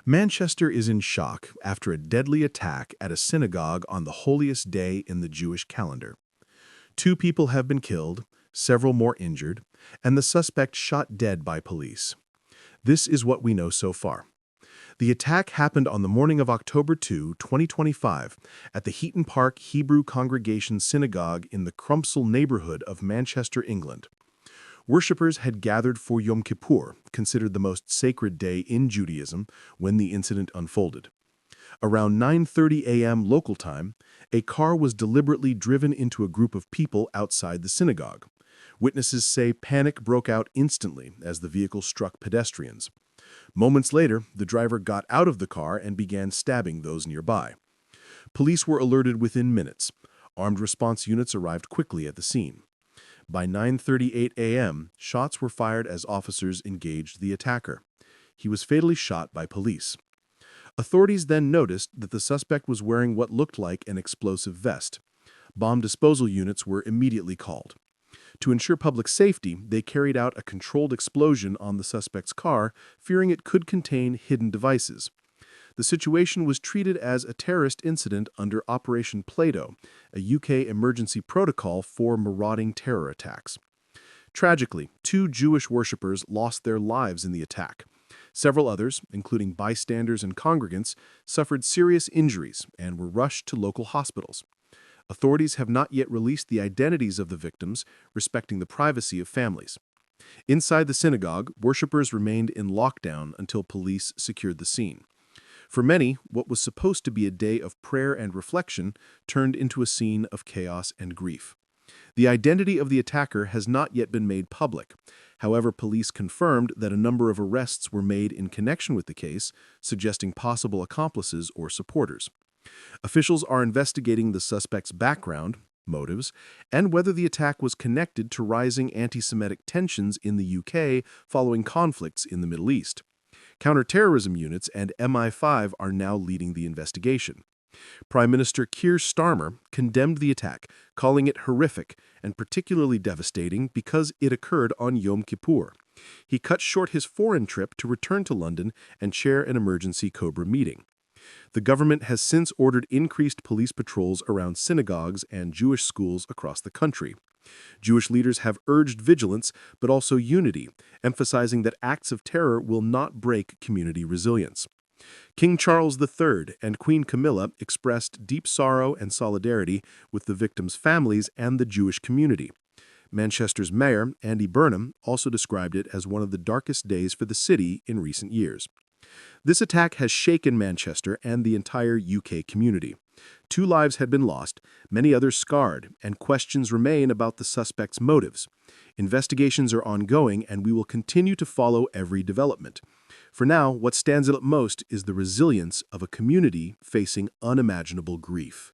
Manchester is in shock after a deadly attack at a synagogue on the holiest day in the Jewish calendar. 2 people have been killed, several more injured, and the suspect shot dead by police. This is what we know so far. The attack happened on the morning of October 2, 2025, at the Heaton Park Hebrew Congregation Synagogue in the Crumpsall neighborhood of Manchester, England. Worshippers had gathered for Yom Kippur, considered the most sacred day in Judaism, when the incident unfolded. Around 9:30 a.m. local time, a car was deliberately driven into a group of people outside the synagogue. Witnesses say panic broke out instantly as the vehicle struck pedestrians. Moments later, the driver got out of the car and began stabbing those nearby. Police were alerted within minutes. Armed response units arrived quickly at the scene. By 9:38 a.m., shots were fired as officers engaged the attacker. He was fatally shot by police. Authorities then noticed that the suspect was wearing what looked like an explosive vest. Bomb disposal units were immediately called. To ensure public safety, they carried out a controlled explosion on the suspect's car, fearing it could contain hidden devices. The situation was treated as a terrorist incident under Operation Plato, a UK emergency protocol for marauding terror attacks. Tragically, 2 Jewish worshippers lost their lives in the attack. Several others, including bystanders and congregants, suffered serious injuries and were rushed to local hospitals. Authorities have not yet released the identities of the victims, respecting the privacy of families. Inside the synagogue, worshippers remained in lockdown until police secured the scene. For many, what was supposed to be a day of prayer and reflection turned into a scene of chaos and grief. The identity of the attacker has not yet been made public. However, police confirmed that a number of arrests were made in connection with the case, suggesting possible accomplices or supporters. Officials are investigating the suspect's background, motives, and whether the attack was connected to rising anti-Semitic tensions in the UK following conflicts in the Middle East. Counterterrorism units and MI5 are now leading the investigation. Prime Minister Keir Starmer condemned the attack, calling it horrific and particularly devastating because it occurred on Yom Kippur. He cut short his foreign trip to return to London and chair an emergency Cobra meeting. The government has since ordered increased police patrols around synagogues and Jewish schools across the country. Jewish leaders have urged vigilance, but also unity, emphasizing that acts of terror will not break community resilience. King Charles III and Queen Camilla expressed deep sorrow and solidarity with the victims' families and the Jewish community. Manchester's mayor, Andy Burnham, also described it as one of the darkest days for the city in recent years. This attack has shaken Manchester and the entire UK community. 2 lives had been lost, many others scarred, and questions remain about the suspect's motives. Investigations are ongoing, and we will continue to follow every development. For now, what stands out most is the resilience of a community facing unimaginable grief.